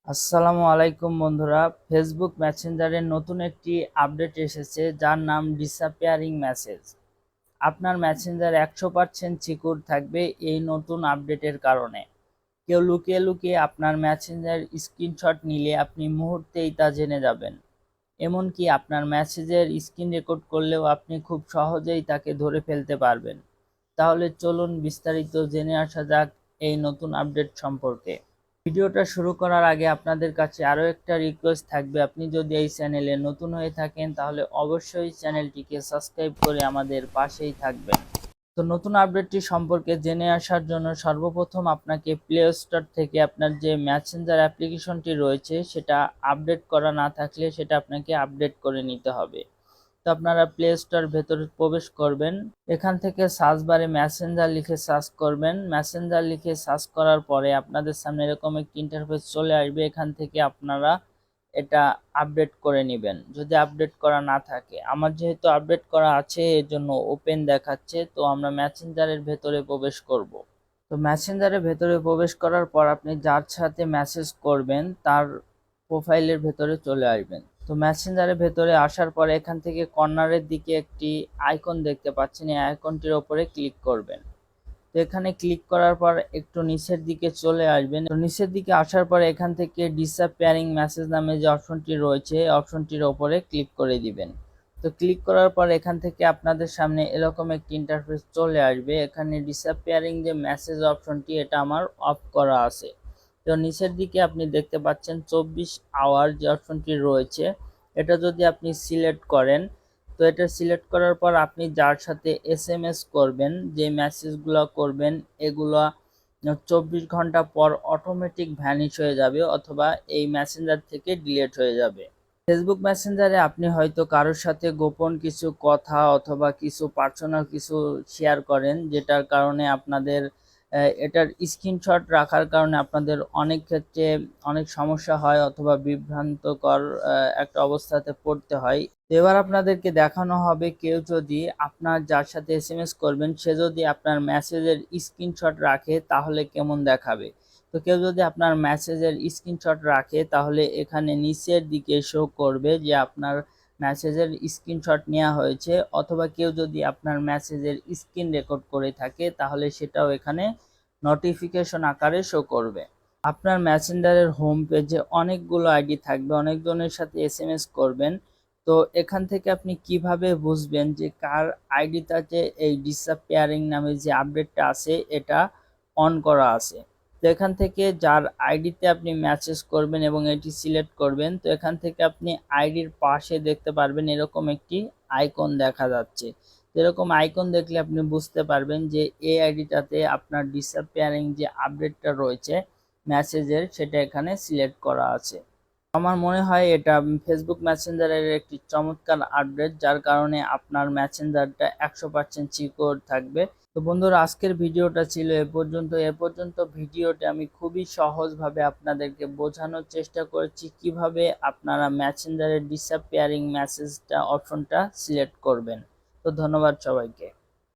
আসসালামু আলাইকুম বন্ধুরা, ফেসবুক মেসেঞ্জারের নতুন একটি আপডেট এসেছে যার নাম ডিসঅ্যাপিয়ারিং মেসেজ। আপনার মেসেঞ্জার 100% সিকিউর থাকবে এই নতুন আপডেটের কারণে। কেউ লুকিয়ে লুকিয়ে আপনার মেসেঞ্জার স্ক্রিনশট নিলে আপনি মুহূর্তেই তা জেনে যাবেন। এমনকি আপনার মেসেজের স্ক্রিন রেকর্ড করলেও আপনি খুব সহজেই তাকে ধরে ফেলতে পারবেন। তাহলে চলুন বিস্তারিত জেনে আসা যাক এই নতুন আপডেট সম্পর্কে। ভিডিওটা শুরু করার আগে আপনাদের কাছে আরও একটা রিকোয়েস্ট থাকবে, আপনি যদি এই চ্যানেলে নতুন হয়ে থাকেন তাহলে অবশ্যই চ্যানেলটিকে সাবস্ক্রাইব করে আমাদের পাশেই থাকবেন। তো নতুন আপডেটটি সম্পর্কে জেনে আসার জন্য সর্বপ্রথম আপনাকে প্লে স্টোর থেকে আপনার যে মেসেঞ্জার অ্যাপ্লিকেশনটি রয়েছে সেটা আপডেট করা না থাকলে সেটা আপনাকে আপডেট করে নিতে হবে। তো আপনারা প্লে স্টোর ভেতরে প্রবেশ করবেন, এখান থেকে সার্চ বারে মেসেঞ্জার লিখে সার্চ করবেন। মেসেঞ্জার লিখে সার্চ করার পরে আপনাদের সামনে এরকম একটি ইন্টারফেস চলে আসবে। এখান থেকে আপনারা এটা আপডেট করে নেবেন যদি আপডেট করা না থাকে। আমার যেহেতু আপডেট করা আছে এর জন্য ওপেন দেখাচ্ছে। তো আমরা মেসেঞ্জারের ভেতরে প্রবেশ করব। তো মেসেঞ্জারের ভেতরে প্রবেশ করার পর আপনি যার সাথে মেসেজ করবেন তার প্রোফাইলের ভেতরে চলে আসবেন। তো মেসেঞ্জারের ভেতরে আসার পরে এখান থেকে কর্নারের দিকে একটি আইকন দেখতে পাচ্ছেন, এই আইকনটির ওপরে ক্লিক করবেন। তো এখানে ক্লিক করার পর একটু নিচের দিকে চলে আসবেন। তো নিচের দিকে আসার পরে এখান থেকে ডিসঅ্যাপিয়ারিং মেসেজ নামে যে অপশনটি রয়েছে এই অপশনটির ওপরে ক্লিক করে দিবেন। তো ক্লিক করার পর এখান থেকে আপনাদের সামনে এরকম একটি ইন্টারফেস চলে আসবে। এখানে ডিসঅ্যাপিয়ারিং যে মেসেজ অপশনটি এটা আমার অফ করা আছে। তো নিচের দিকে আপনি দেখতে পাচ্ছেন 24 আওয়ার যে অপশনটি রয়েছে এটা যদি আপনি সিলেক্ট করেন, তো এটা সিলেক্ট করার পর আপনি যার সাথে এসএমএস করবেন, যে মেসেজগুলো করবেন এগুলো 24 ঘন্টা পর অটোমেটিক ভ্যানিশ হয়ে যাবে অথবা এই মেসেঞ্জার থেকে ডিলিট হয়ে যাবে। ফেসবুক মেসেঞ্জারে আপনি হয়তো কারোর সাথে গোপন কিছু কথা অথবা কিছু পার্সোনাল কিছু শেয়ার করেন, যেটার কারণে আপনাদের এটার স্ক্রিনশট রাখার কারণে আপনাদের অনেক ক্ষেত্রে অনেক সমস্যা হয় অথবা বিভ্রান্তকর একটা অবস্থাতে পড়তে হয়। এবার আপনাদেরকে দেখানো হবে কেউ যদি আপনার যার সাথে এসএমএস করবেন সে যদি আপনার মেসেজের স্ক্রিনশট রাখে তাহলে কেমন দেখাবে। তো কেউ যদি আপনার মেসেজের স্ক্রিনশট রাখে তাহলে এখানে নিচের দিকে শো করবে যে আপনার মেসেজের স্ক্রিনশট নেওয়া হয়েছে, অথবা কেউ যদি আপনার মেসেজের স্ক্রিন রেকর্ড করে থাকে তাহলে সেটাও এখানে নোটিফিকেশন আকারে শো করবে। আপনার মেসেঞ্জারের হোম পেজে অনেকগুলো আইডি থাকবে, অনেকজনের সাথে এসএমএস করবেন। তো এখান থেকে আপনি কিভাবে বুঝবেন যে কার আইডিটাতে এই ডিসঅ্যাপিয়ারিং নামে যে আপডেটটা আছে এটা অন করা আছে। তো এখান থেকে যার আইডিতে আপনি মেসেজ করবেন এবং এটি সিলেক্ট করবেন, তো এখান থেকে আপনি আইডির পাশে দেখতে পারবেন এরকম একটি আইকন দেখা যাচ্ছে। এরকম আইকন দেখলে আপনি বুঝতে পারবেন যে এই আইডিটাতে আপনার ডিসঅ্যাপিয়ারিং যে আপডেটটা রয়েছে মেসেজের সেটা এখানে সিলেক্ট করা আছে। আমার মনে হয় এটা ফেসবুক মেসেঞ্জারের একটি চমৎকার আপডেট, যার কারণে আপনার মেসেঞ্জারটা 100% সিকিউর থাকবে। তো বন্ধুরা, আজকের ভিডিওটা ছিল এ পর্যন্ত ভিডিওতে আমি খুবই সহজভাবে আপনাদেরকে বোঝানোর চেষ্টা করেছি কিভাবে আপনারা মেসেঞ্জারের ডিসঅ্যাপিয়ারিং মেসেজটা অপশনটা সিলেক্ট করবেন। তো ধন্যবাদ সবাইকে।